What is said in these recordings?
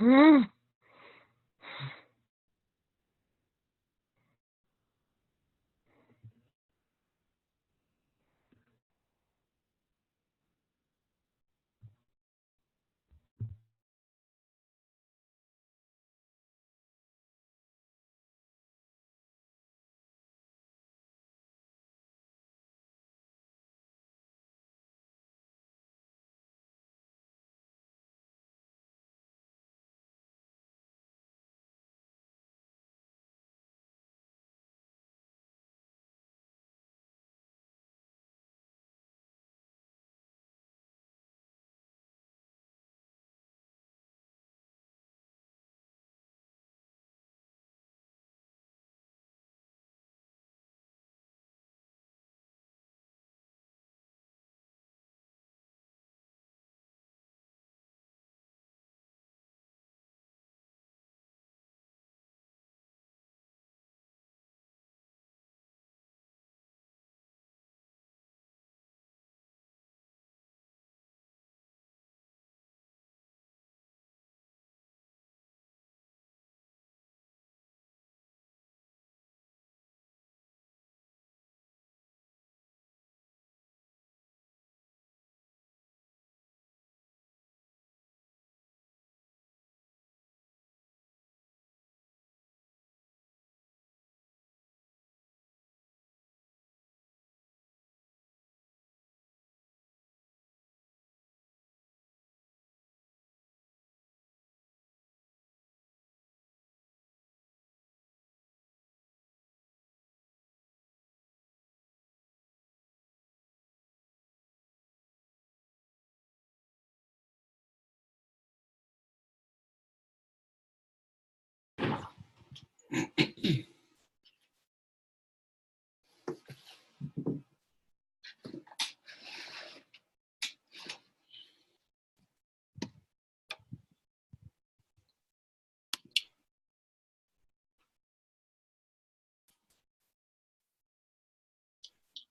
Mm.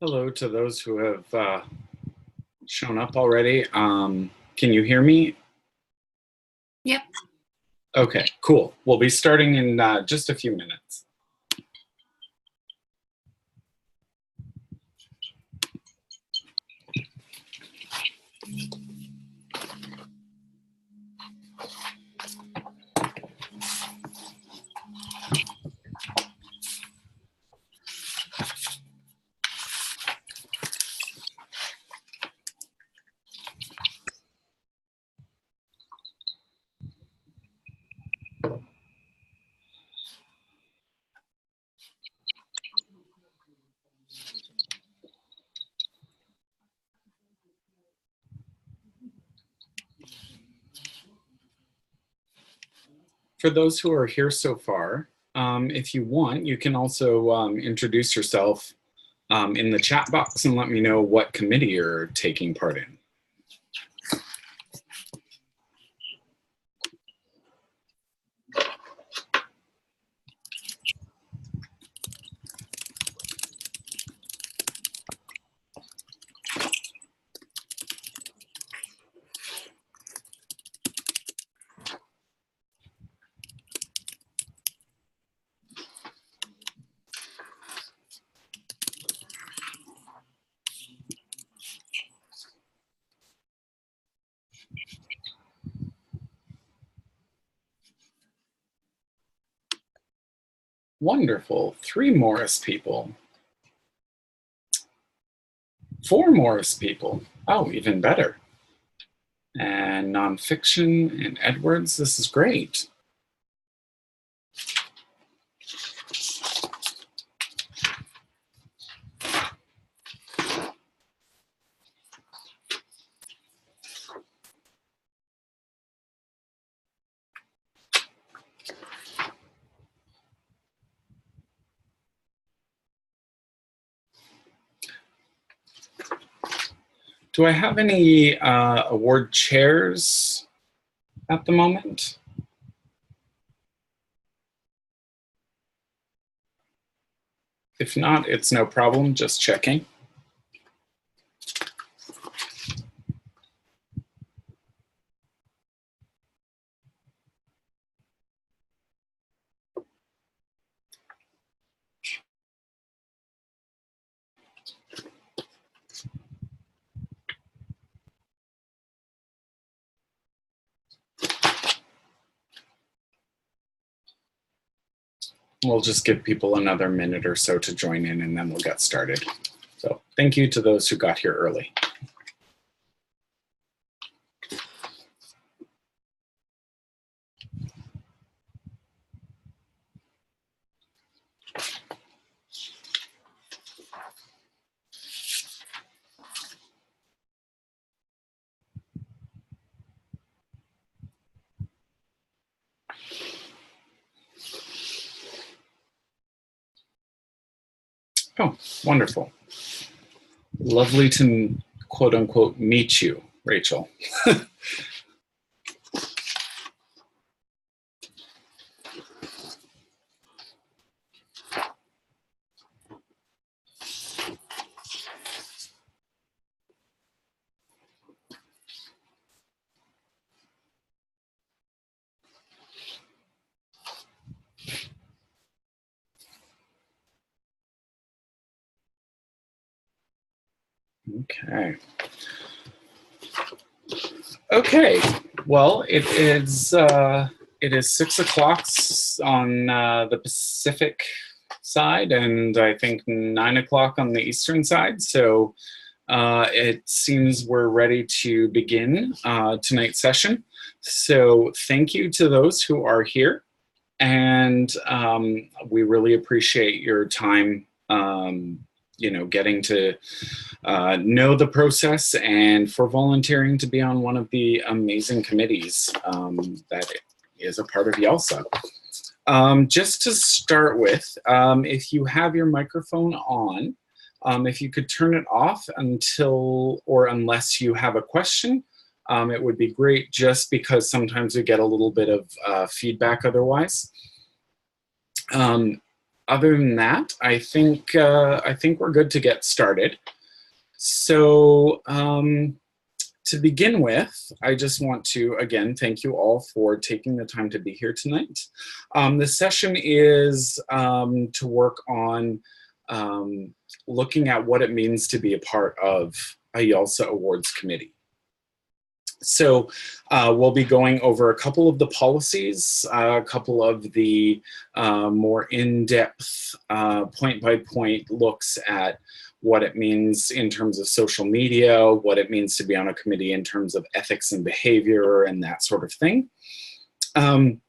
Hello to those who have shown up already. Can you hear me? Yep. Okay, cool. We'll be starting in just a few minutes. For those who are here so far, if you want, you can also introduce yourself in the chat box and let me know what committee you're taking part in. Wonderful. 3 Morris people. 4 Morris people. Oh, even better. And nonfiction and Edwards. This is great. Do I have any award chairs at the moment? If not, it's no problem, just checking. We'll just give people another minute or so to join in, and then we'll get started. So thank you to those who got here early. Oh, wonderful. Lovely to quote unquote meet you, Rachel. Okay. Okay. Well, it is 6 o'clock on the Pacific side, and I think 9 o'clock on the Eastern side. So it seems we're ready to begin tonight's session. So thank you to those who are here, and we really appreciate your time. Getting to know the process and for volunteering to be on one of the amazing committees that is a part of YALSA. Just to start with, if you have your microphone on, if you could turn it off until or unless you have a question, it would be great, just because sometimes we get a little bit of feedback otherwise. Other than that, I think we're good to get started. So to begin with, I just want to, again, thank you all for taking the time to be here tonight. This session is to work on looking at what it means to be a part of a YALSA Awards Committee. So we'll be going over a couple of the policies, a couple of the more in-depth, point-by-point looks at what it means in terms of social media, what it means to be on a committee in terms of ethics and behavior and that sort of thing. And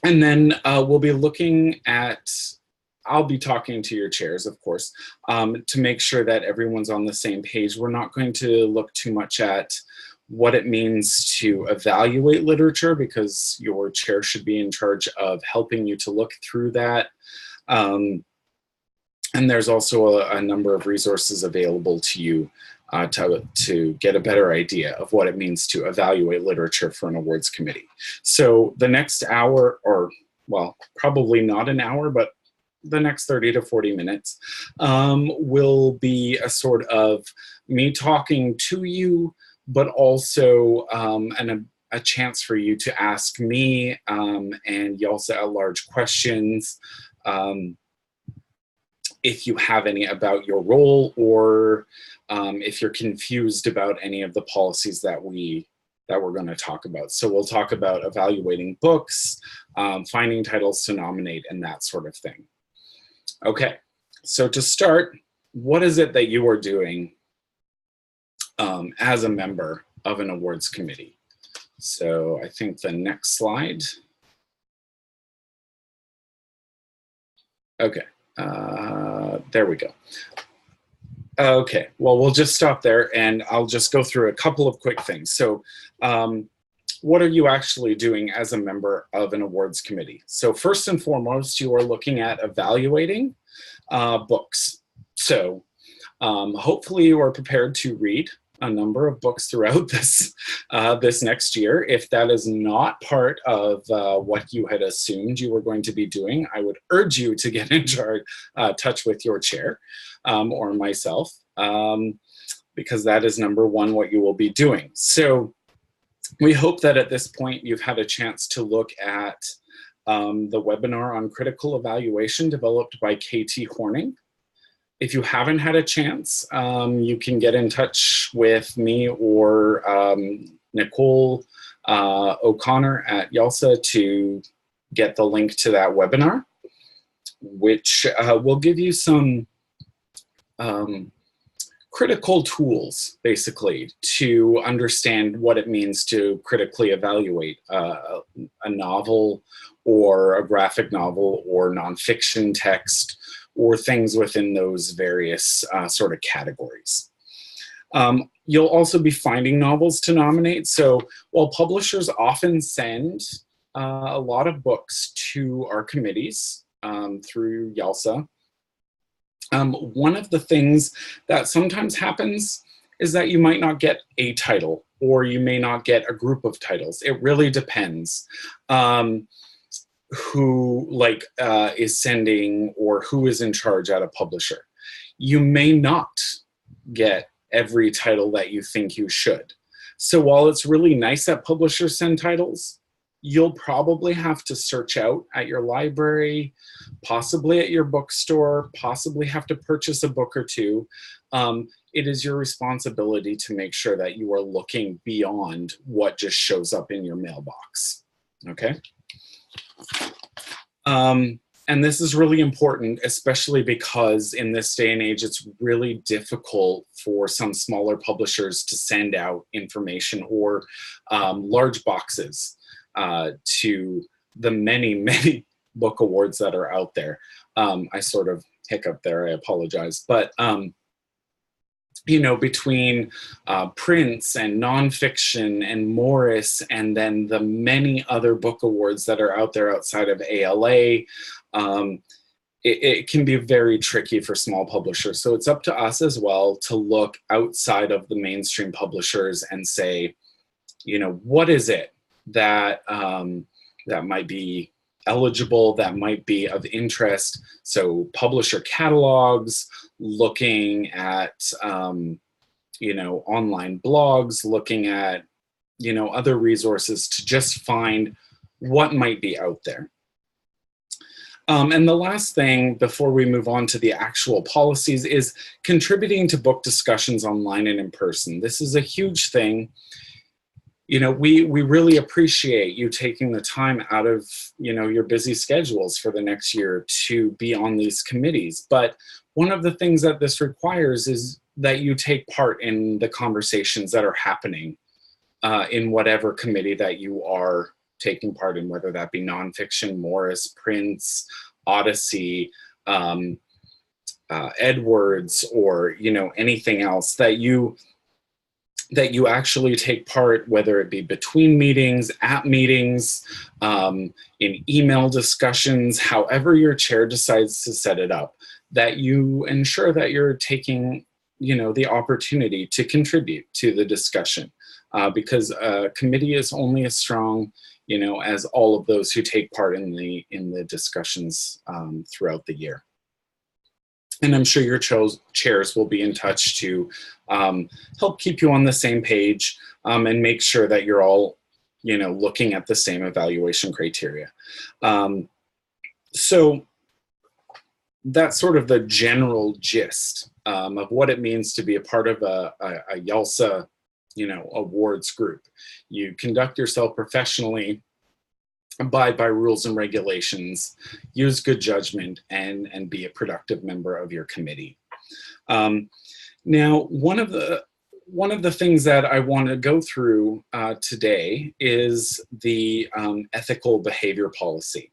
then we'll be looking at, I'll be talking to your chairs, of course, to make sure that everyone's on the same page. We're not going to look too much at what it means to evaluate literature, because your chair should be in charge of helping you to look through that. And there's also a number of resources available to you to get a better idea of what it means to evaluate literature for an awards committee. So the next hour, or well, probably not an hour, but the next 30 to 40 minutes will be a sort of me talking to you, but also a chance for you to ask me and YALSA at large questions if you have any about your role, or if you're confused about any of the policies that we're going to talk about. So we'll talk about evaluating books, finding titles to nominate, and that sort of thing. Okay, so to start, what is it that you are doing as a member of an awards committee? So I think the next slide. Okay, there we go. Okay, well, we'll just stop there and I'll just go through a couple of quick things. So what are you actually doing as a member of an awards committee? So first and foremost, you are looking at evaluating books. So hopefully you are prepared to read a number of books throughout this this next year. If that is not part of what you had assumed you were going to be doing, I would urge you to get in touch with your chair or myself, because that is number one, what you will be doing. So we hope that at this point you've had a chance to look at the webinar on critical evaluation developed by KT Horning. If you haven't had a chance, you can get in touch with me or Nicole O'Connor at YALSA to get the link to that webinar. which will give you some critical tools, basically, to understand what it means to critically evaluate a novel or a graphic novel or nonfiction text or things within those various sort of categories. You'll also be finding novels to nominate. So while publishers often send a lot of books to our committees through YALSA, one of the things that sometimes happens is that you might not get a title, or you may not get a group of titles. It really depends who is sending or who is in charge at a publisher. You may not get every title that you think you should. So while it's really nice that publishers send titles, you'll probably have to search out at your library, possibly at your bookstore, possibly have to purchase a book or two. It is your responsibility to make sure that you are looking beyond what just shows up in your mailbox, okay? And this is really important, especially because in this day and age, it's really difficult for some smaller publishers to send out information or large boxes to the many, many book awards that are out there. I sort of hiccuped there, I apologize. But, you know, between Prince and nonfiction and Morris, and then the many other book awards that are out there outside of ALA, it can be very tricky for small publishers. So it's up to us as well to look outside of the mainstream publishers and say, you know, what is it that that might be eligible, that might be of interest? So publisher catalogs, looking at you know, online blogs, looking at, you know, other resources to just find what might be out there. And the last thing before we move on to the actual policies is contributing to book discussions online and in person. This is a huge thing. You know, we really appreciate you taking the time out of, you know, your busy schedules for the next year to be on these committees. But one of the things that this requires is that you take part in the conversations that are happening in whatever committee that you are taking part in, whether that be nonfiction, Morris, Prince, Odyssey, Edwards, or, you know, anything else that you actually take part, whether it be between meetings, at meetings, in email discussions, however your chair decides to set it up, that you ensure that you're taking, you know, the opportunity to contribute to the discussion, because a committee is only as strong, you know, as all of those who take part in the discussions throughout the year. And I'm sure your chairs will be in touch to help keep you on the same page and make sure that you're all, you know, looking at the same evaluation criteria. So that's sort of the general gist of what it means to be a part of a YALSA, you know, awards group. You conduct yourself professionally, abide by rules and regulations, use good judgment, and be a productive member of your committee. Now, one of the things that I want to go through today is the ethical behavior policy.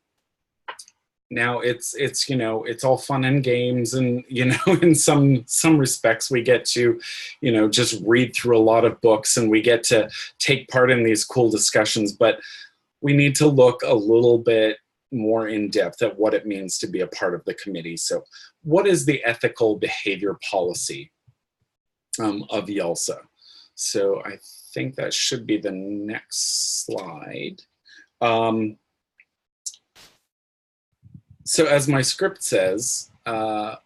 Now, it's you know, it's all fun and games, and, you know, in some respects we get to, you know, just read through a lot of books and we get to take part in these cool discussions, but we need to look a little bit more in depth at what it means to be a part of the committee. So what is the ethical behavior policy of YALSA? So I think that should be the next slide. So as my script says, there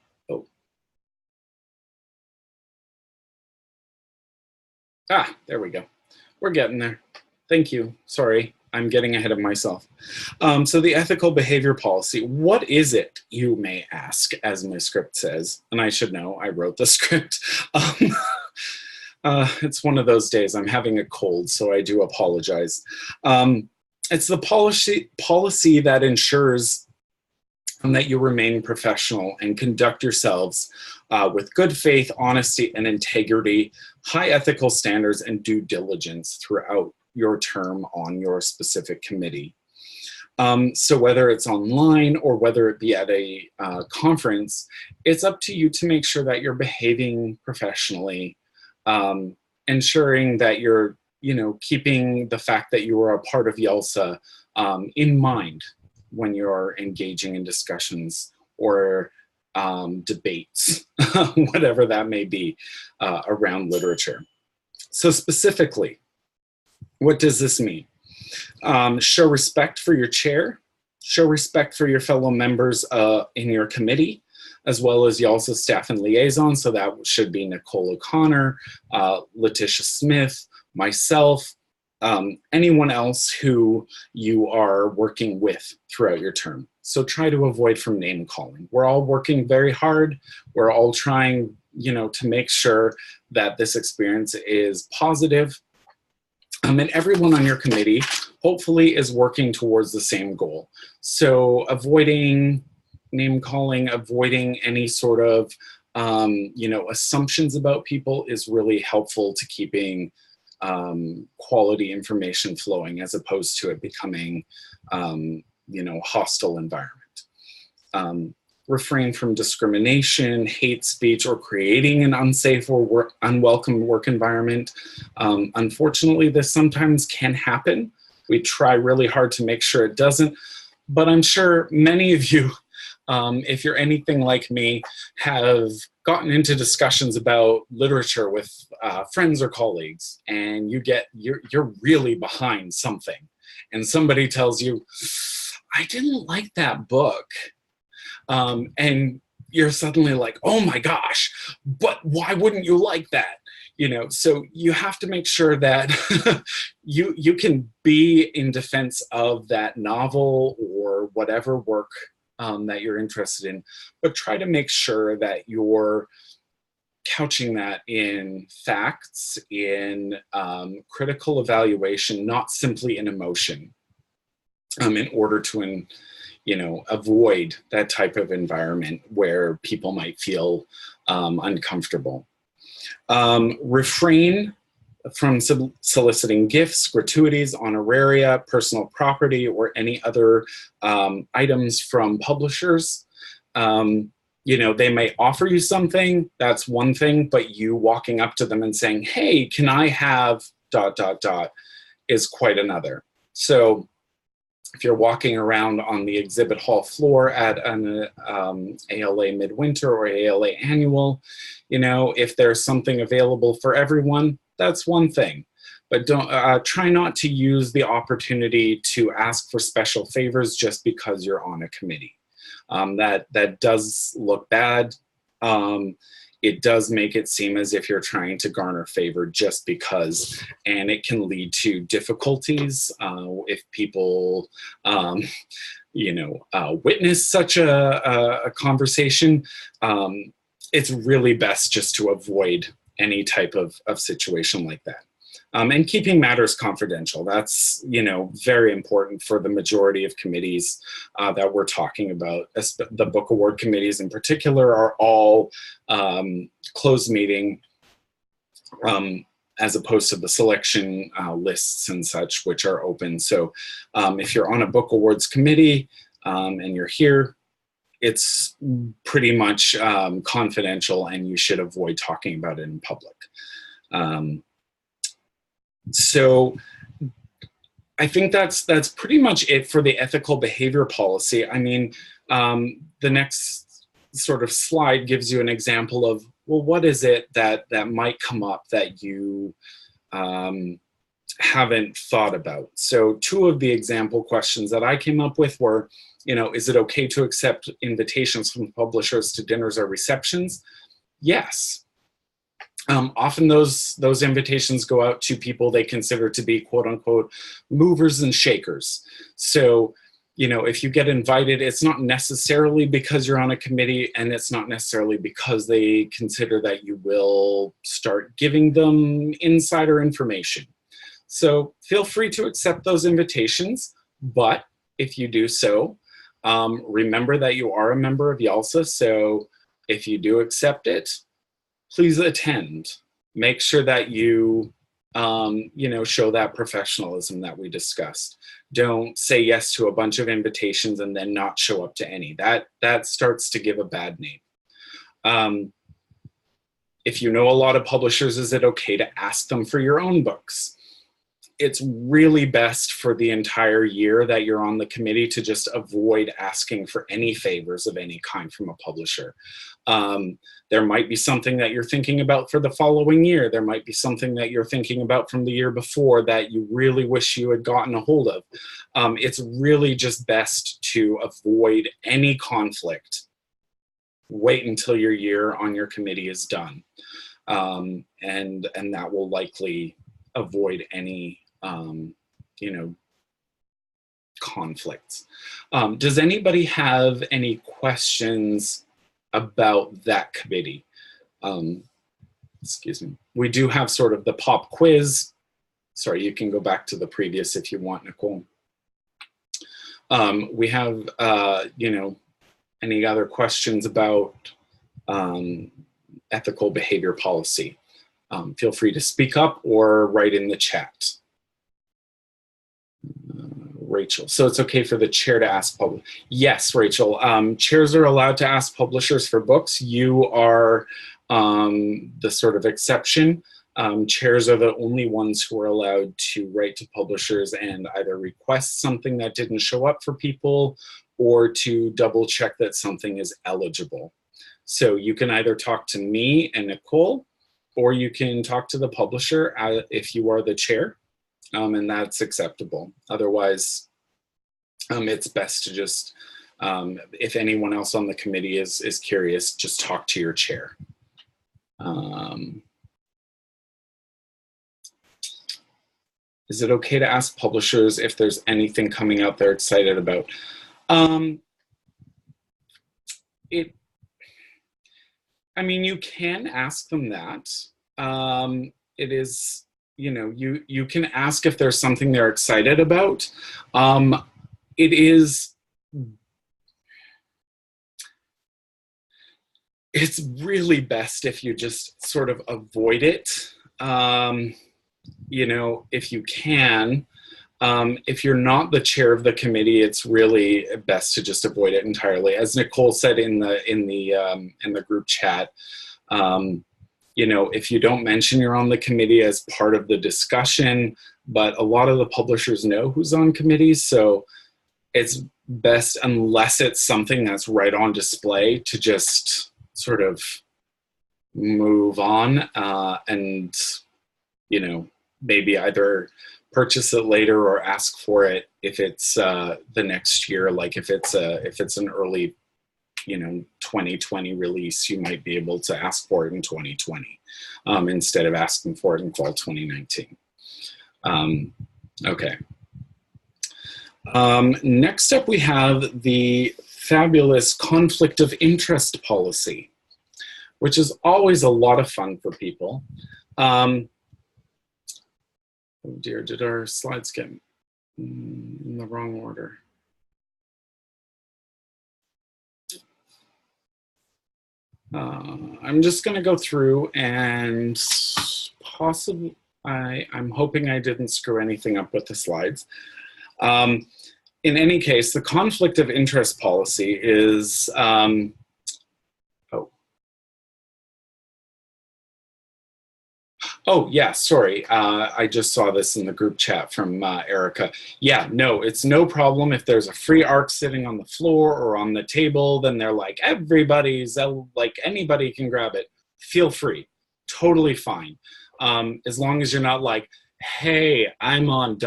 we go. We're getting there. Thank you. Sorry, I'm getting ahead of myself. So the ethical behavior policy, what is it, you may ask, as my script says? And I should know, I wrote the script. It's one of those days. I'm having a cold, so I do apologize. It's the policy that ensures and that you remain professional and conduct yourselves with good faith, honesty, and integrity, high ethical standards, and due diligence throughout your term on your specific committee. So whether it's online or whether it be at a conference, it's up to you to make sure that you're behaving professionally, ensuring that you're, keeping the fact that you are a part of YALSA in mind when you're engaging in discussions or debates, whatever that may be, around literature. So specifically, what does this mean? Show respect for your chair, show respect for your fellow members in your committee, as well as YALSA staff and liaison. So that should be Nicole O'Connor, Letitia Smith, myself, anyone else who you are working with throughout your term. So try to avoid from name calling. We're all working very hard. We're all trying, to make sure that this experience is positive. And everyone on your committee hopefully is working towards the same goal. So avoiding name calling, avoiding any sort of, assumptions about people is really helpful to keeping quality information flowing, as opposed to it becoming, hostile environment. Refrain from discrimination, hate speech, or creating an unsafe or unwelcome work environment. Unfortunately, this sometimes can happen. We try really hard to make sure it doesn't, but I'm sure many of you, if you're anything like me, have gotten into discussions about literature with friends or colleagues, and you're really behind something, and somebody tells you, I didn't like that book. And you're suddenly like, oh my gosh, but why wouldn't you like that? So you have to make sure that you can be in defense of that novel or whatever work that you're interested in, but try to make sure that you're couching that in facts, in critical evaluation, not simply in emotion, in order to avoid that type of environment where people might feel uncomfortable. Refrain from soliciting gifts, gratuities, honoraria, personal property, or any other items from publishers. They may offer you something, that's one thing, but you walking up to them and saying, hey, can I have ... is quite another. So if you're walking around on the exhibit hall floor at an ALA midwinter or ALA annual, if there's something available for everyone, that's one thing. But don't try not to use the opportunity to ask for special favors just because you're on a committee. That does look bad. It does make it seem as if you're trying to garner favor just because, and it can lead to difficulties if people, witness such a conversation. It's really best just to avoid any type of situation like that. And keeping matters confidential. That's, very important for the majority of committees that we're talking about. The book award committees in particular are all closed meeting, as opposed to the selection lists and such, which are open. So if you're on a book awards committee and you're here, it's pretty much confidential, and you should avoid talking about it in public. So I think that's pretty much it for the ethical behavior policy. I mean, the next sort of slide gives you an example of, well, what is it that might come up that you haven't thought about? So two of the example questions that I came up with were, is it okay to accept invitations from publishers to dinners or receptions? Yes. Often those invitations go out to people they consider to be quote unquote movers and shakers. So, if you get invited, it's not necessarily because you're on a committee, and it's not necessarily because they consider that you will start giving them insider information. So feel free to accept those invitations, but if you do so, Remember that you are a member of YALSA, so if you do accept it, please attend. Make sure that you, show that professionalism that we discussed. Don't say yes to a bunch of invitations and then not show up to any. That starts to give a bad name. If you know a lot of publishers, is it okay to ask them for your own books? It's really best for the entire year that you're on the committee to just avoid asking for any favors of any kind from a publisher. There might be something that you're thinking about for the following year. There might be something that you're thinking about from the year before that you really wish you had gotten a hold of. It's really just best to avoid any conflict. Wait until your year on your committee is done. And that will likely avoid any conflicts. Does anybody have any questions about that committee? Excuse me. We do have sort of the pop quiz. Sorry, you can go back to the previous if you want, Nicole. We have, any other questions about ethical behavior policy? Feel free to speak up or write in the chat. Rachel, so it's okay for the chair to ask public. Yes, Rachel, chairs are allowed to ask publishers for books. You are the sort of exception. Chairs are the only ones who are allowed to write to publishers and either request something that didn't show up for people or to double check that something is eligible. So you can either talk to me and Nicole, or you can talk to the publisher if you are the chair, and that's acceptable. Otherwise, it's best to just, if anyone else on the committee is curious, just talk to your chair. Is it okay to ask publishers if there's anything coming out they're excited about? You can ask them that. It is, you can ask if there's something they're excited about. It's really best if you just sort of avoid it, if you can. If you're not the chair of the committee, it's really best to just avoid it entirely. As Nicole said in the group chat, if you don't mention you're on the committee as part of the discussion, but a lot of the publishers know who's on committees, so it's best, unless it's something that's right on display, to just sort of move on and maybe either purchase it later or ask for it if it's the next year. Like if it's an early 2020 release, you might be able to ask for it in 2020 instead of asking for it in fall 2019. Okay. Next up, we have the fabulous conflict of interest policy, which is always a lot of fun for people. Oh dear, did our slides get in the wrong order? I'm just going to go through and possibly, I'm hoping I didn't screw anything up with the slides. In any case, the conflict of interest policy is, oh yeah, sorry. I just saw this in the group chat from Erica. Yeah, no, it's no problem if there's a free ARC sitting on the floor or on the table, then they're like, everybody's, like anybody can grab it. Feel free, totally fine. As long as you're not like, hey, I'm on ...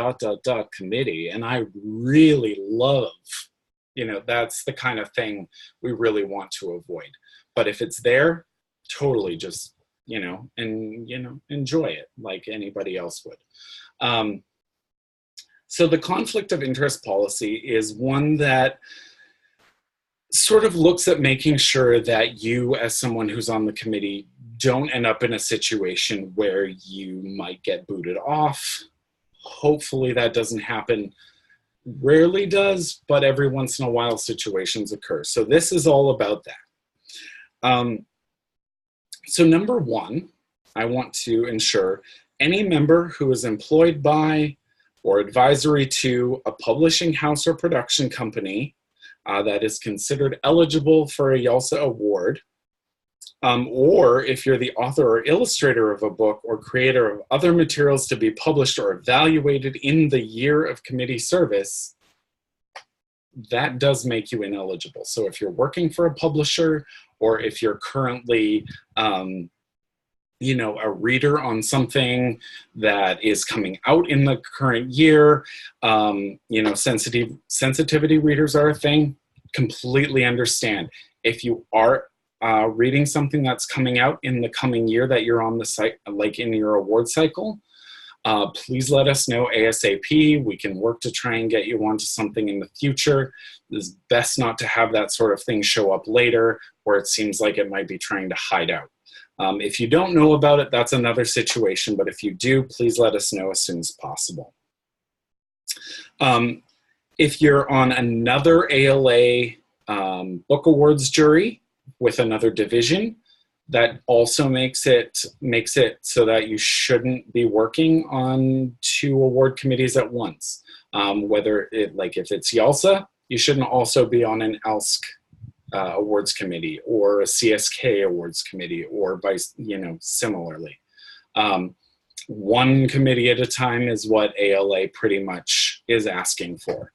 committee and I really love, that's the kind of thing we really want to avoid. But if it's there, totally just, enjoy it like anybody else would. So the conflict of interest policy is one that sort of looks at making sure that you, as someone who's on the committee, don't end up in a situation where you might get booted off. Hopefully that doesn't happen. rarely does, but every once in a while situations occur. So this is all about that. So number one, I want to ensure any member who is employed by or advisory to a publishing house or production company that is considered eligible for a YALSA award, or if you're the author or illustrator of a book or creator of other materials to be published or evaluated in the year of committee service, that does make you ineligible. So if you're working for a publisher, or if you're currently you know, a reader on something that is coming out in the current year, you know, sensitivity readers are a thing, completely understand. If you are reading something that's coming out in the coming year that you're on the site, like in your award cycle, please let us know ASAP. We can work to try and get you onto something in the future. It's best not to have that sort of thing show up later where it seems like it might be trying to hide out. If you don't know about it, that's another situation, but if you do, please let us know as soon as possible. If you're on another ALA book awards jury with another division, that also makes it so that you shouldn't be working on 2 award committees at once. Whether it, like if it's YALSA, you shouldn't also be on an ALSC awards committee or a CSK awards committee, or by, you know, similarly. One committee at a time is what ALA pretty much is asking for.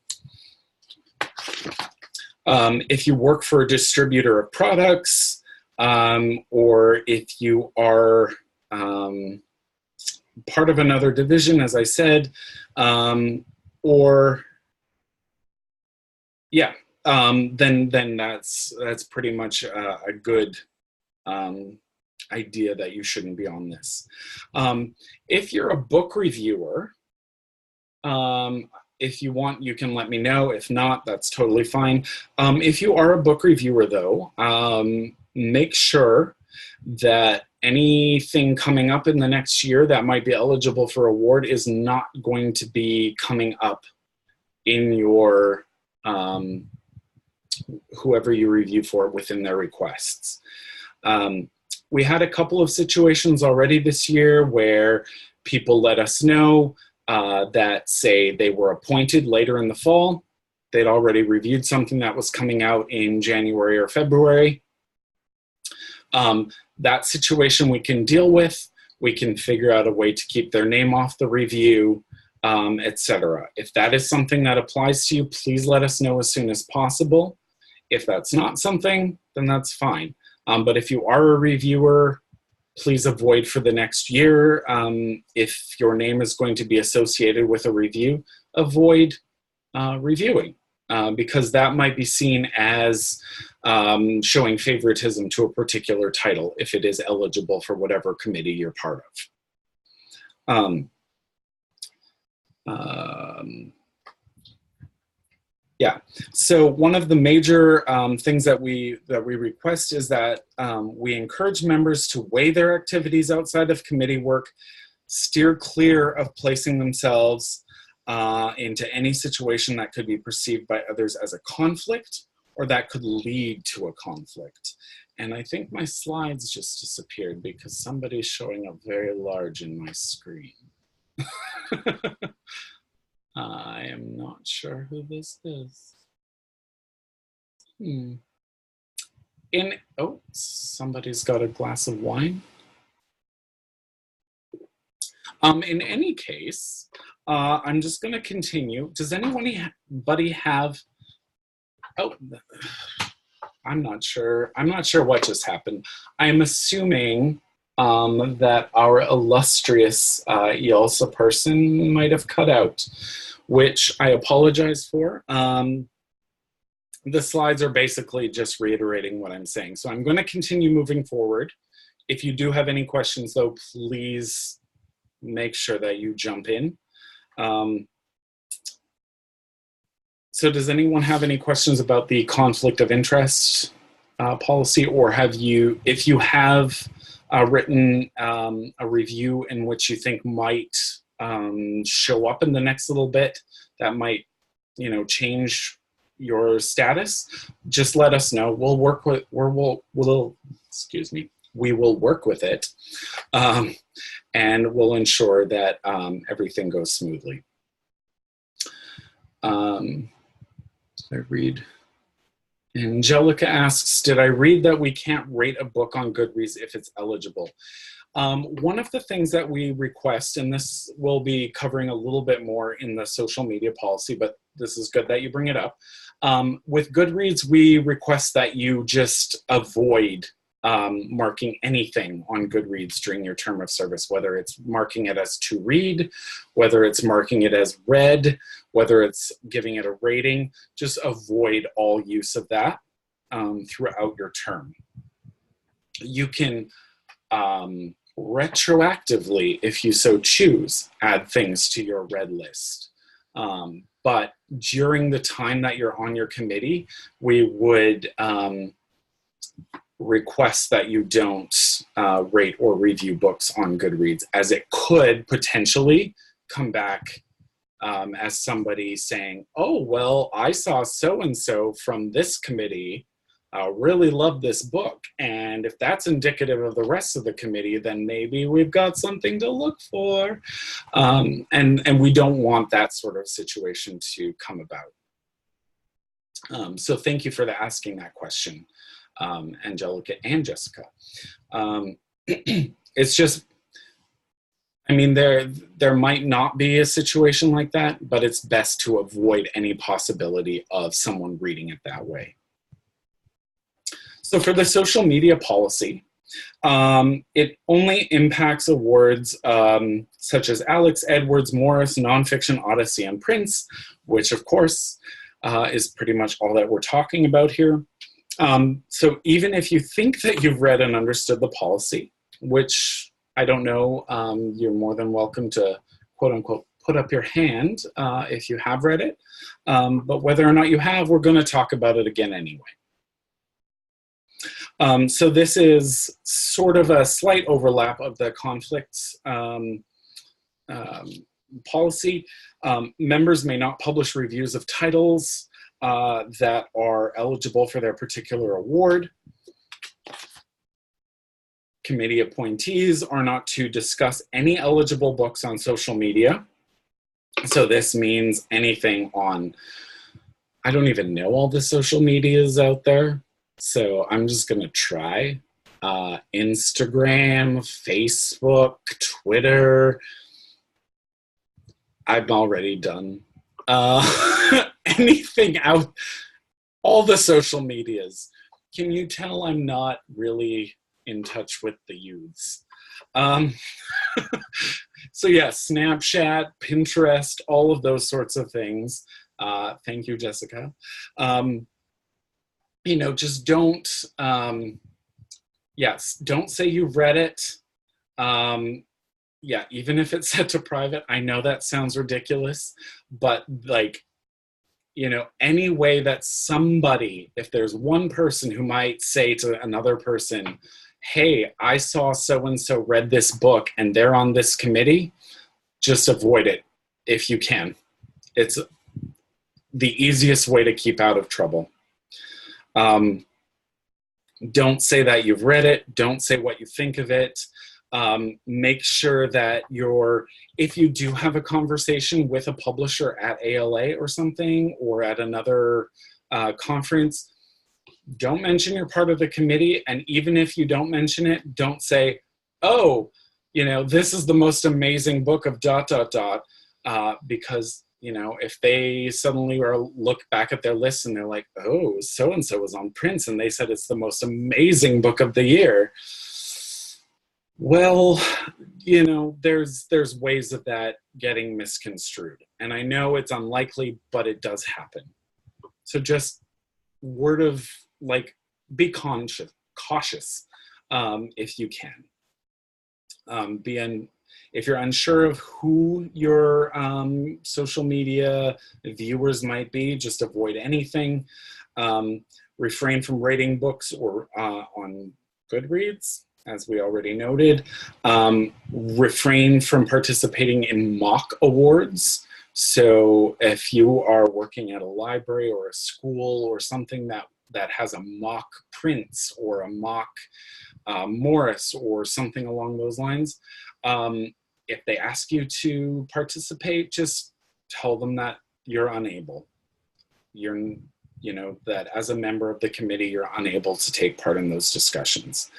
If you work for a distributor of products, or if you are part of another division, as I said, or yeah, then that's pretty much a good idea that you shouldn't be on this. If you're a book reviewer, if you want, you can let me know. If not, that's totally fine. If you are a book reviewer, though, make sure that anything coming up in the next year that might be eligible for award is not going to be coming up in your whoever you review for within their requests. We had a couple of situations already this year where people let us know that, say, they were appointed later in the fall. They'd already reviewed something that was coming out in January or February. That situation we can deal with. We can figure out a way to keep their name off the review, etc. If that is something that applies to you, please let us know as soon as possible. If that's not something, then that's fine. But if you are a reviewer, please avoid for the next year. If your name is going to be associated with a review, avoid reviewing, because that might be seen as showing favoritism to a particular title if it is eligible for whatever committee you're part of. Yeah, so one of the major things that we request is that we encourage members to weigh their activities outside of committee work, steer clear of placing themselves into any situation that could be perceived by others as a conflict or that could lead to a conflict. And I think my slides just disappeared because somebody's showing up very large in my screen. I am not sure who this is. Oh, somebody's got a glass of wine. In any case, I'm just going to continue. Does anybody have? Oh, I'm not sure. I'm not sure what just happened. I'm assuming that our illustrious YALSA person might have cut out, which I apologize for. The slides are basically just reiterating what I'm saying. So I'm going to continue moving forward. If you do have any questions, though, please make sure that you jump in. So does anyone have any questions about the conflict of interest policy, or have you, if you have written a review in which you think might show up in the next little bit that might change your status, just let us know. We'll work with, excuse me, we will work with it, and we'll ensure that everything goes smoothly. I read. Angelica asks, did I read that we can't rate a book on Goodreads if it's eligible? One of the things that we request, and this will be covering a little bit more in the social media policy, but this is good that you bring it up. With Goodreads, we request that you just avoid marking anything on Goodreads during your term of service, whether it's marking it as to read, whether it's marking it as read, whether it's giving it a rating. Just avoid all use of that throughout your term. You can retroactively, if you so choose, add things to your read list. But during the time that you're on your committee, we would request that you don't rate or review books on Goodreads, as it could potentially come back as somebody saying, oh, well, I saw so-and-so from this committee really loved this book. And if that's indicative of the rest of the committee, then maybe we've got something to look for. And we don't want that sort of situation to come about. So thank you for asking that question, Angelica and Jessica. It's just, I mean, there might not be a situation like that, but it's best to avoid any possibility of someone reading it that way. So for the social media policy, it only impacts awards such as Alex, Edwards, Morris, Nonfiction, Odyssey, and Prince, which of course is pretty much all that we're talking about here. So even if you think that you've read and understood the policy, which I don't know, you're more than welcome to, quote unquote, put up your hand if you have read it. But whether or not you have, we're going to talk about it again anyway. So this is sort of a slight overlap of the conflicts policy. Members may not publish reviews of titles that are eligible for their particular award. Committee appointees are not to discuss any eligible books on social media. So this means anything on, I don't even know all the social medias out there. So I'm just going to try Instagram, Facebook, Twitter. I'm already done. Anything out, all the social medias. Can you tell I'm not really in touch with the youths? So yeah, Snapchat, Pinterest, all of those sorts of things. Thank you, Jessica. Just don't, don't say you've read it. Yeah, even if it's set to private, I know that sounds ridiculous, but any way that somebody, if there's one person who might say to another person, hey, I saw so-and-so read this book and they're on this committee, just avoid it if you can. It's the easiest way to keep out of trouble. Don't say that you've read it. Don't say what you think of it. Make sure that if you do have a conversation with a publisher at ALA or something, or at another conference, don't mention you're part of the committee. And even if you don't mention it, don't say, oh, this is the most amazing book of ... because if they suddenly look back at their list and they're like, oh, so-and-so was on Prince and they said it's the most amazing book of the year. Well, there's ways of that getting misconstrued. And I know it's unlikely, but it does happen. So just be cautious if you can. If you're unsure of who your social media viewers might be, just avoid anything. Refrain from rating books or on Goodreads, as we already noted. Refrain from participating in mock awards, So if you are working at a library or a school or something that has a mock Prince or a mock Morris or something along those lines, if they ask you to participate, just tell them that you're unable. That as a member of the committee, you're unable to take part in those discussions.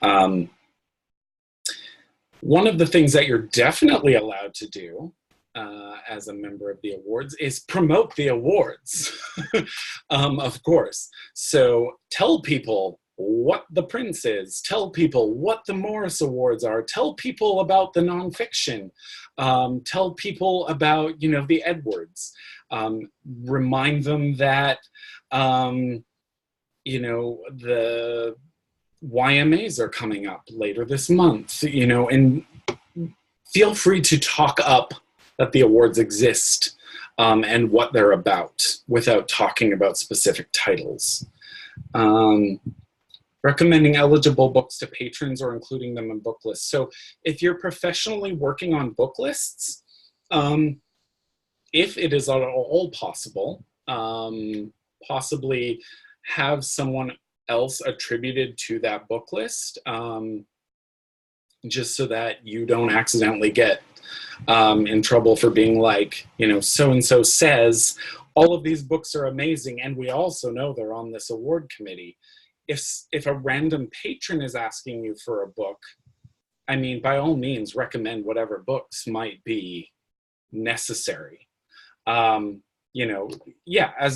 One of the things that you're definitely allowed to do as a member of the awards is promote the awards, of course. So tell people what the Prince is, tell people what the Morris Awards are, tell people about the nonfiction, tell people about, the Edwards, remind them that, the YMAs are coming up later this month, and feel free to talk up that the awards exist and what they're about without talking about specific titles. Recommending eligible books to patrons or including them in book lists. So if you're professionally working on book lists, if it is at all possible, possibly have someone else attributed to that book list, just so that you don't accidentally get in trouble for being like, so-and-so says all of these books are amazing and we also know they're on this award committee. If a random patron is asking you for a book, I mean, by all means, recommend whatever books might be necessary. As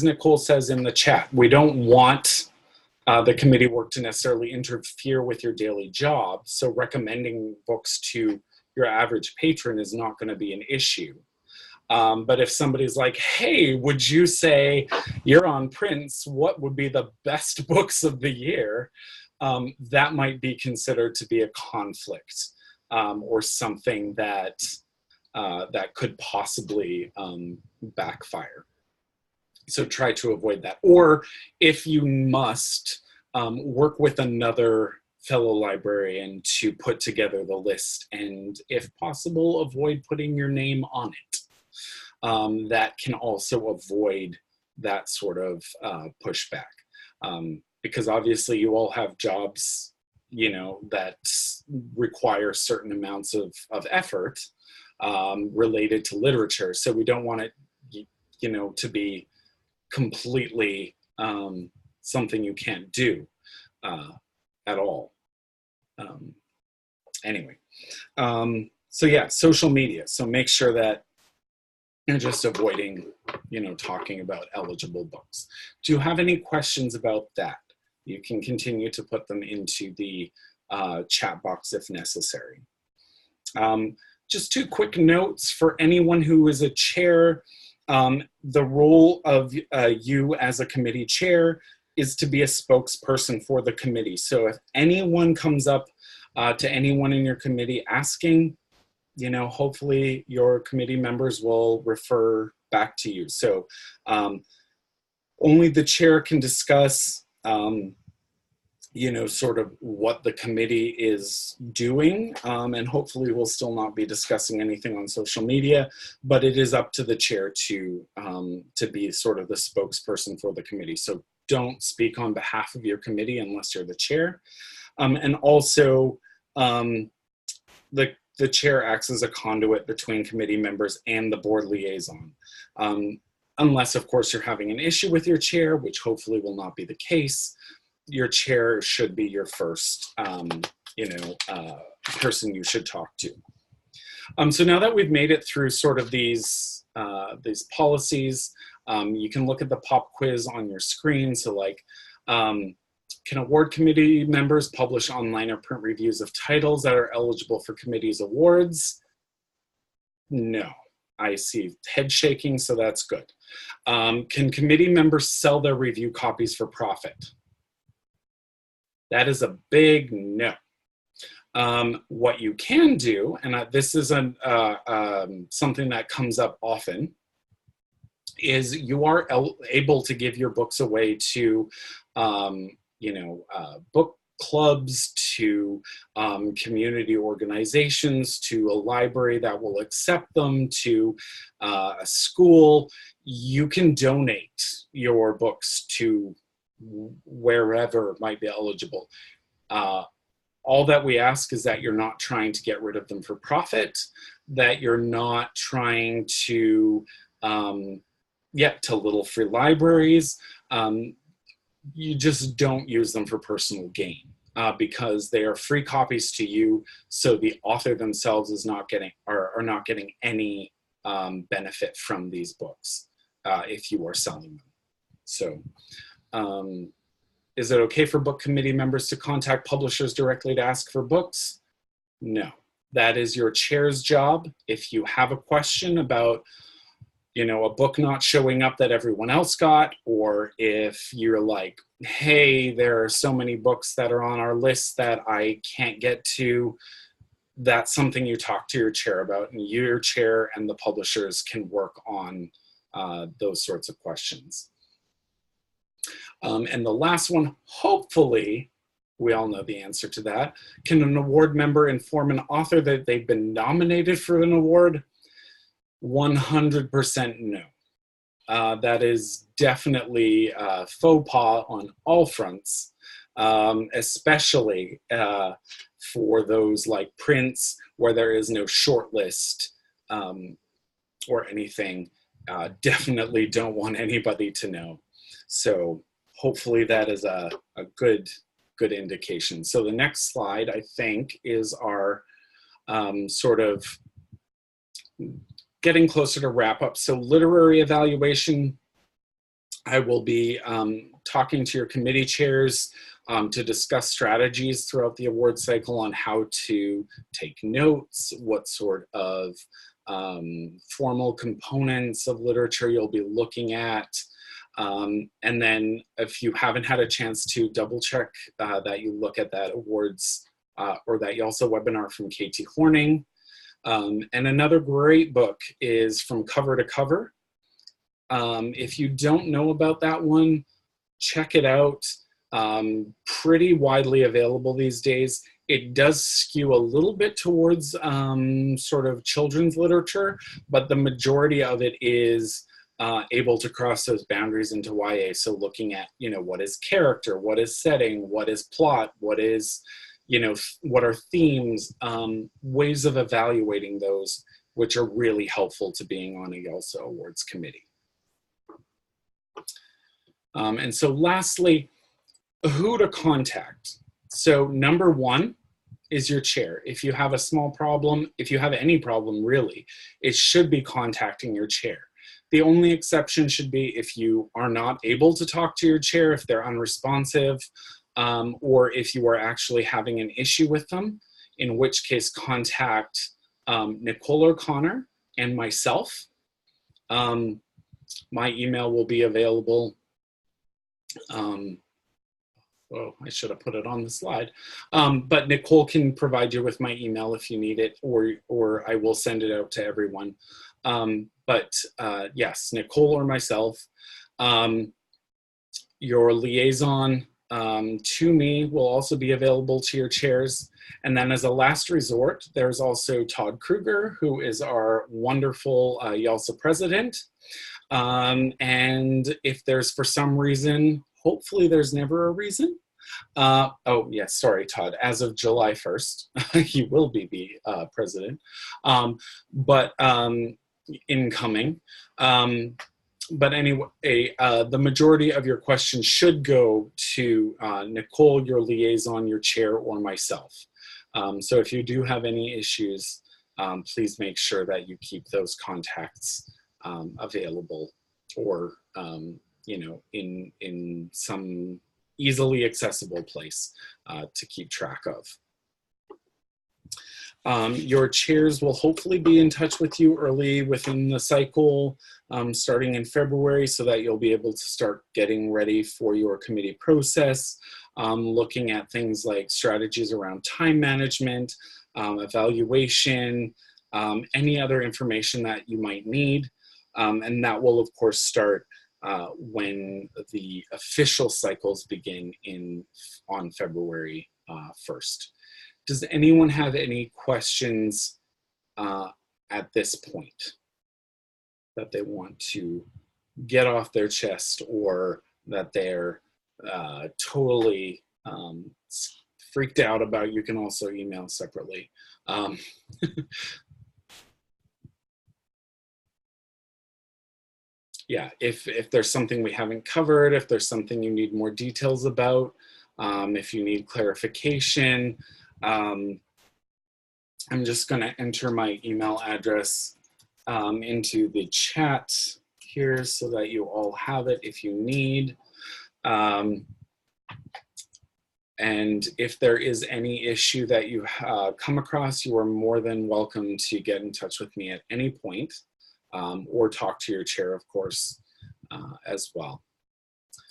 Nicole says in the chat, we don't want the committee work to necessarily interfere with your daily job. So recommending books to your average patron is not going to be an issue. But if somebody's like, hey, would you say you're on Prince, what would be the best books of the year? That might be considered to be a conflict or something that could possibly backfire. So try to avoid that. Or if you must, work with another fellow librarian to put together the list, and if possible, avoid putting your name on it. That can also avoid that sort of pushback. Because obviously you all have jobs, that require certain amounts of effort related to literature. So we don't want it, to be completely something you can't do at all. So yeah, social media. So make sure that you're just avoiding, talking about eligible books. Do you have any questions about that? You can continue to put them into the chat box if necessary. Just 2 quick notes for anyone who is a chair. The role of you as a committee chair is to be a spokesperson for the committee. So if anyone comes up to anyone in your committee asking, hopefully your committee members will refer back to you. So only the chair can discuss, sort of what the committee is doing. And hopefully we'll still not be discussing anything on social media, but it is up to the chair to be sort of the spokesperson for the committee. So don't speak on behalf of your committee unless you're the chair. And also, the chair acts as a conduit between committee members and the board liaison. Unless, of course, you're having an issue with your chair, which hopefully will not be the case, your chair should be your first, person you should talk to. So now that we've made it through sort of these policies, you can look at the pop quiz on your screen. So like, can award committee members publish online or print reviews of titles that are eligible for committee's awards? No. I see head shaking, so that's good. Can committee members sell their review copies for profit? That is a big no. What you can do, and this is something that comes up often, is you are able to give your books away to book clubs, to community organizations, to a library that will accept them, to a school. You can donate your books to wherever might be eligible. All that we ask is that you're not trying to get rid of them for profit, that you're not trying to to little free libraries. You just don't use them for personal gain, because they are free copies to you, so the author themselves is not getting are not getting any benefit from these books if you are selling them. So is it okay for book committee members to contact publishers directly to ask for books? No, that is your chair's job. If you have a question about a book not showing up that everyone else got, or if you're like, hey, there are so many books that are on our list that I can't get to, that's something you talk to your chair about, and your chair and the publishers can work on those sorts of questions. And the last one, hopefully, we all know the answer to that. Can an award member inform an author that they've been nominated for an award? 100% no. That is definitely faux pas on all fronts, especially for those like prints where there is no short list or anything. Definitely don't want anybody to know. So hopefully that is a good indication. So the next slide, I think, is our sort of getting closer to wrap up. So literary evaluation, I will be talking to your committee chairs to discuss strategies throughout the award cycle on how to take notes, what sort of formal components of literature you'll be looking at. And then if you haven't had a chance to double check that you look at that awards or that YALSA webinar from Katie Horning. And another great book is From Cover to Cover. If you don't know about that one, check it out. Pretty widely available these days. It does skew a little bit towards sort of children's literature, but the majority of it is able to cross those boundaries into YA. So looking at, what is character, what is setting, what is plot, what is, what are themes, ways of evaluating those, which are really helpful to being on a YALSA Awards committee. And so lastly, who to contact. So number one is your chair. If you have a small problem, if you have any problem really, it should be contacting your chair. The only exception should be if you are not able to talk to your chair, if they're unresponsive, or if you are actually having an issue with them, in which case contact Nicole or Connor and myself. My email will be available. Oh, I should have put it on the slide. But Nicole can provide you with my email if you need it, or I will send it out to everyone. Yes, Nicole or myself. Your liaison to me will also be available to your chairs. And then as a last resort, there's also Todd Kruger, who is our wonderful YALSA president. And if there's for some reason, hopefully there's never a reason. Oh, yes, sorry, Todd. As of July 1st, he will be the president. Incoming. But anyway, the majority of your questions should go to Nicole, your liaison, your chair, or myself. So if you do have any issues, please make sure that you keep those contacts available, or in some easily accessible place to keep track of. Your chairs will hopefully be in touch with you early within the cycle, starting in February, so that you'll be able to start getting ready for your committee process, looking at things like strategies around time management, evaluation, any other information that you might need. And that will, of course, start when the official cycles begin on February 1st. Does anyone have any questions at this point that they want to get off their chest, or that they're totally freaked out about? You can also email separately. Yeah, if there's something we haven't covered, if there's something you need more details about, if you need clarification, I'm just going to enter my email address into the chat here so that you all have it if you need. And if there is any issue that you come across, you are more than welcome to get in touch with me at any point, or talk to your chair, of course, as well.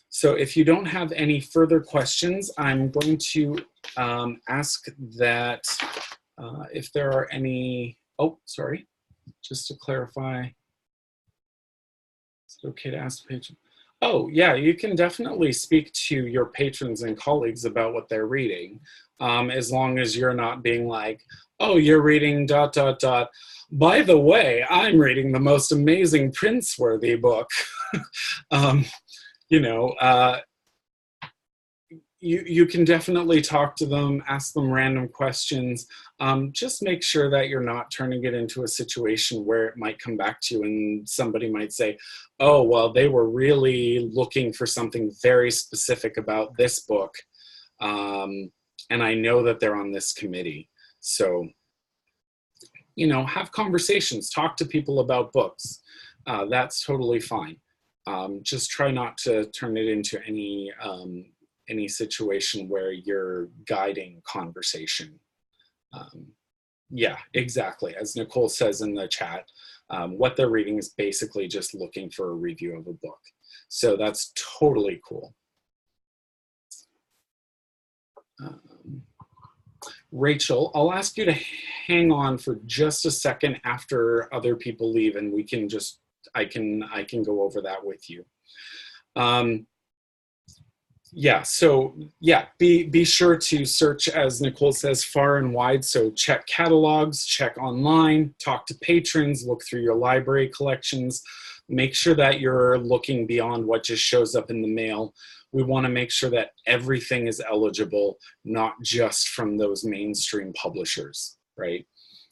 So if you don't have any further questions, I'm going to ask that if there are any, oh, sorry, just to clarify, is it okay to ask the patron? Oh, yeah, you can definitely speak to your patrons and colleagues about what they're reading, as long as you're not being like, oh, you're reading ... By the way, I'm reading the most amazing Prince-worthy book. You know, you can definitely talk to them, ask them random questions. Just make sure that you're not turning it into a situation where it might come back to you and somebody might say, oh, well, they were really looking for something very specific about this book. And I know that they're on this committee. So, you know, have conversations, talk to people about books. That's totally fine. Just try not to turn it into any situation where you're guiding conversation. Yeah, exactly. As Nicole says in the chat, what they're reading is basically just looking for a review of a book. So that's totally cool. Rachel, I'll ask you to hang on for just a second after other people leave, and we can just, I can go over that with you. Yeah, so yeah, be sure to search, as Nicole says, far and wide. So check catalogs, check online, talk to patrons, look through your library collections, make sure that you're looking beyond what just shows up in the mail. We want to make sure that everything is eligible, not just from those mainstream publishers, right?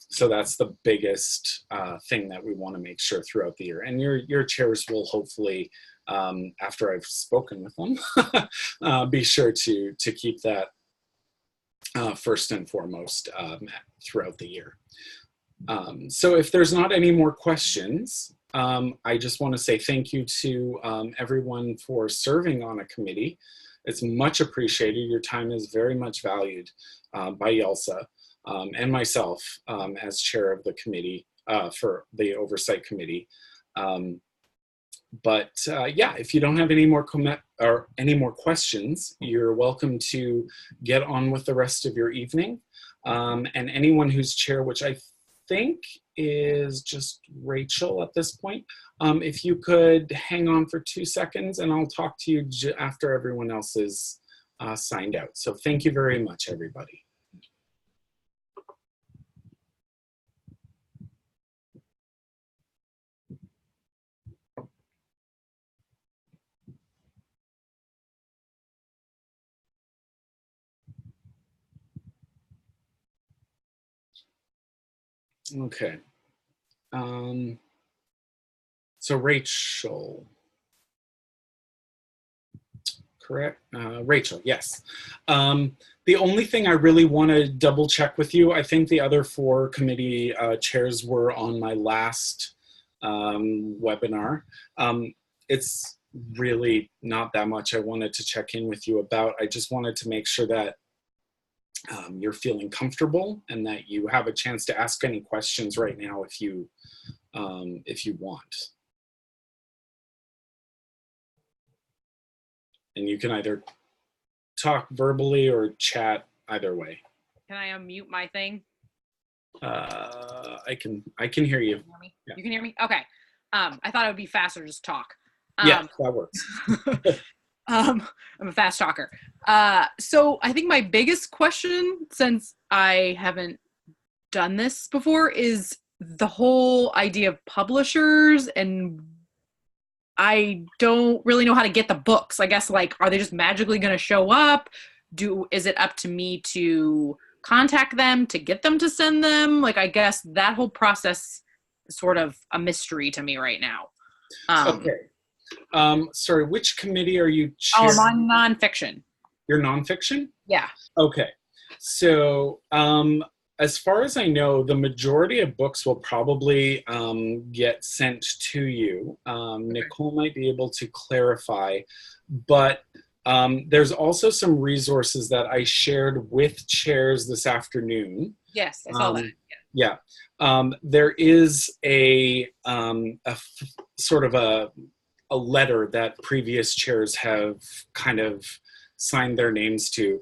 So that's the biggest thing that we want to make sure throughout the year. And your chairs will hopefully, after I've spoken with them, be sure to keep that first and foremost throughout the year. So if there's not any more questions, I just want to say thank you to everyone for serving on a committee. It's much appreciated. Your time is very much valued by YALSA and myself as chair of the committee for the Oversight Committee. Yeah, if you don't have any more questions, you're welcome to get on with the rest of your evening. And anyone who's chair, which I think is just Rachel at this point, if you could hang on for 2 seconds and I'll talk to you after everyone else is signed out. So thank you very much, everybody. Okay. So Rachel, correct? Rachel, yes. The only thing I really want to double check with you, I think the other 4 committee chairs were on my last webinar. It's really not that much I wanted to check in with you about. I just wanted to make sure that you're feeling comfortable and that you have a chance to ask any questions right now if you want. And you can either talk verbally or chat either way. Can I unmute my thing? I can hear you. Can you hear me? Yeah. You can hear me? Okay. I thought it would be faster to just talk. Yes, that works. I'm a fast talker. So I think my biggest question, since I haven't done this before, is the whole idea of publishers, and I don't really know how to get the books. I guess, like, are they just magically going to show up? Is it up to me to contact them to get them to send them? Like, I guess that whole process is sort of a mystery to me right now. Okay. Sorry, which committee are you Oh, chairing? I'm on nonfiction. You're nonfiction? Yeah. Okay. So, as far as I know, the majority of books will probably get sent to you. Nicole might be able to clarify, but there's also some resources that I shared with chairs this afternoon. Yes, I saw that. Yeah. There is sort of a letter that previous chairs have kind of signed their names to,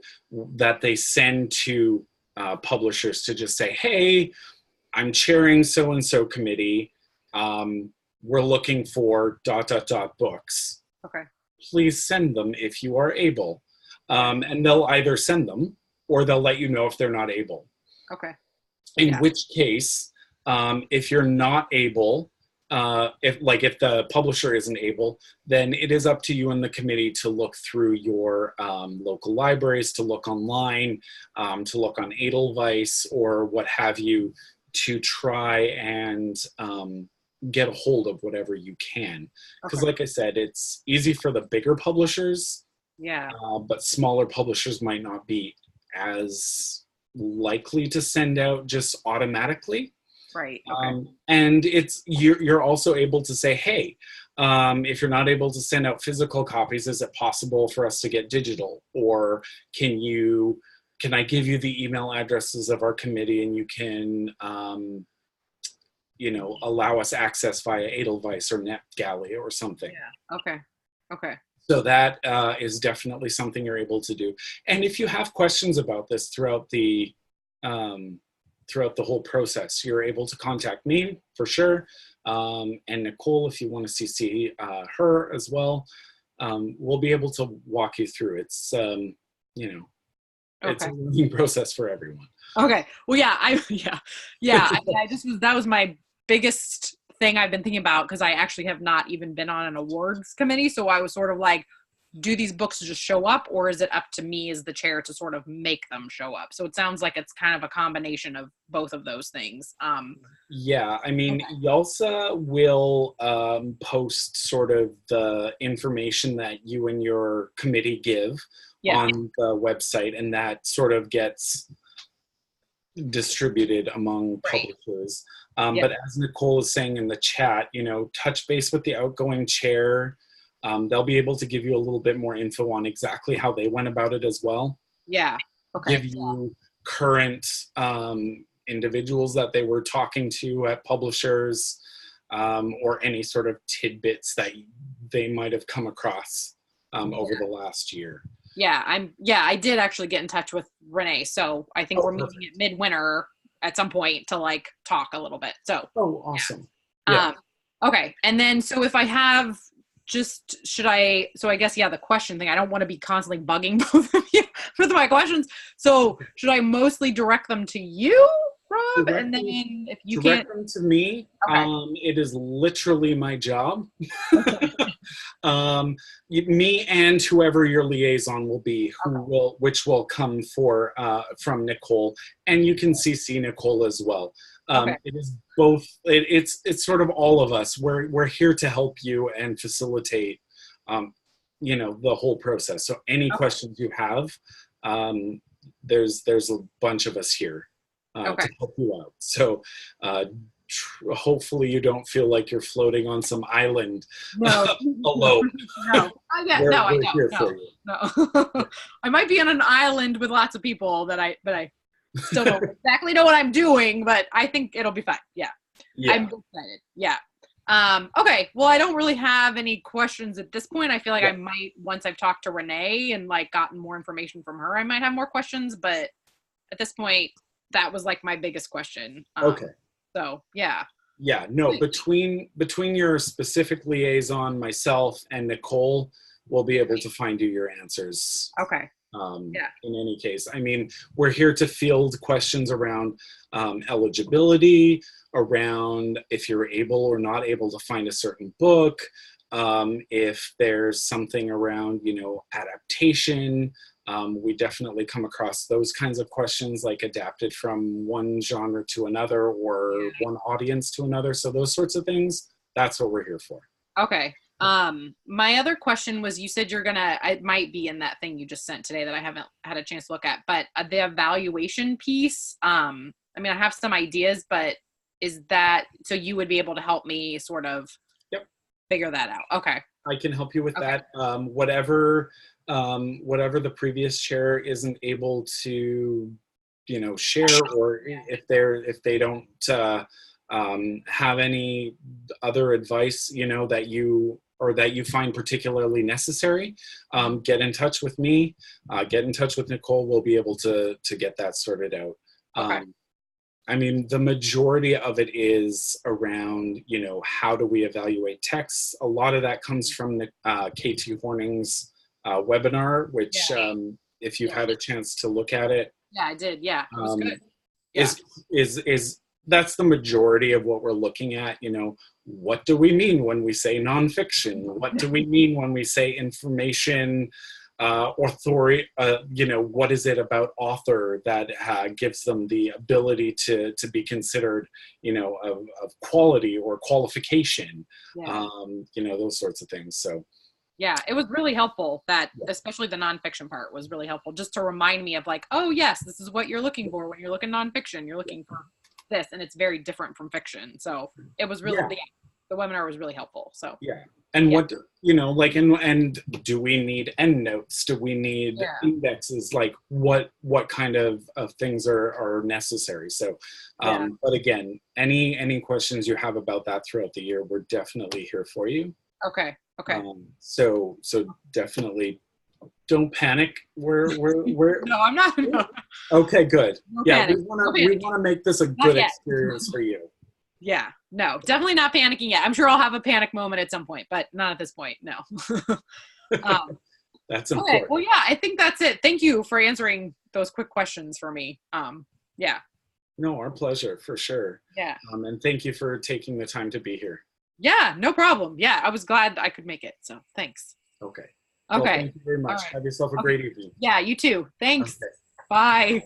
that they send to publishers to just say, hey, I'm chairing so-and-so committee. We're looking for ... books. Okay. Please send them if you are able. And they'll either send them or they'll let you know if they're not able. Okay. In which case, if you're not able, if the publisher isn't able, then it is up to you and the committee to look through your local libraries, to look online, to look on Edelweiss or what have you, to try and get a hold of whatever you can. Because like I said, it's easy for the bigger publishers, but smaller publishers might not be as likely to send out just automatically. Right. Okay. And you're also able to say, hey, if you're not able to send out physical copies, is it possible for us to get digital? Or can I give you the email addresses of our committee and you can allow us access via Edelweiss or NetGalley or something? Yeah. Okay. So that is definitely something you're able to do. And if you have questions about this throughout the whole process, you're able to contact me for sure. And Nicole, if you want to CC her as well, we'll be able to walk you through. It's, it's a learning process for everyone. Okay. Well, that was my biggest thing I've been thinking about, because I actually have not even been on an awards committee. So I was sort of like, do these books just show up, or is it up to me as the chair to sort of make them show up? So it sounds like it's kind of a combination of both of those things. YALSA will post sort of the information that you and your committee give on the website, and that sort of gets distributed among publishers. But as Nicole is saying in the chat, touch base with the outgoing chair. They'll be able to give you a little bit more info on exactly how they went about it as well. Yeah. Okay. Give you current individuals that they were talking to at publishers, or any sort of tidbits that they might have come across over the last year. I did actually get in touch with Renee, so I think we're meeting at midwinter at some point to like talk a little bit. So awesome. Okay. And then so if I have I guess the question thing, I don't want to be constantly bugging both of you with my questions. So should I mostly direct them to you, Rob? And then if you direct them to me, it is literally my job. Me and whoever your liaison will be, which will come from Nicole, and you can CC Nicole as well. It is both. It's sort of all of us. We're here to help you and facilitate, the whole process. So any questions you have, there's a bunch of us here to help you out. So hopefully you don't feel like you're floating on some island alone. No, I don't. No. I might be on an island with lots of people but I still don't exactly know what I'm doing, but I think it'll be fine. Yeah. I'm excited. Yeah. Okay. Well, I don't really have any questions at this point. I feel like I might, once I've talked to Renee and like gotten more information from her, I might have more questions, but at this point, that was like my biggest question. So yeah. Yeah, no, Great. between your specific liaison, myself, and Nicole, we'll be able to find you your answers. Okay. Yeah. In any case, I mean, we're here to field questions around eligibility, around if you're able or not able to find a certain book, if there's something around, adaptation. We definitely come across those kinds of questions, like adapted from one genre to another or one audience to another. So those sorts of things, that's what we're here for. Okay. My other question was, you said it might be in that thing you just sent today that I haven't had a chance to look at, but the evaluation piece, I mean, I have some ideas, but is that, so you would be able to help me sort of figure that out? Okay. I can help you with that. Whatever the previous chair isn't able to, share, or if they don't have any other advice, that you find particularly necessary, get in touch with me, get in touch with Nicole. We'll be able to get that sorted out. Okay. I mean, the majority of it is around, how do we evaluate texts? A lot of that comes from the KT Horning's webinar, which if you've had a chance to look at it. Yeah, I did. Yeah, it was good. Is that's the majority of what we're looking at. What do we mean when we say nonfiction? What do we mean when we say information authority? What is it about author that gives them the ability to be considered, of quality or qualification? Those sorts of things. So. Yeah, it was really helpful that, especially the nonfiction part was really helpful, just to remind me of like, oh yes, this is what you're looking for when you're looking nonfiction. You're looking for this, and it's very different from fiction. So it was really, the webinar was really helpful. So and what, and do we need endnotes? Do we need indexes? Like what kind of things are necessary? So, but again, any questions you have about that throughout the year, we're definitely here for you. Okay. So definitely don't panic. We're No, I'm not. No. Okay, good. No yeah, panic. we want to make this a good experience for you. Yeah, no, definitely not panicking yet. I'm sure I'll have a panic moment at some point, but not at this point. No. That's important. Okay, well, yeah, I think that's it. Thank you for answering those quick questions for me. Yeah. No, our pleasure, for sure. Yeah. And thank you for taking the time to be here. Yeah, no problem. Yeah, I was glad I could make it. So thanks. Okay. Okay. Well, thank you very much. Have yourself a great evening. Yeah, you too. Thanks. Okay. Bye.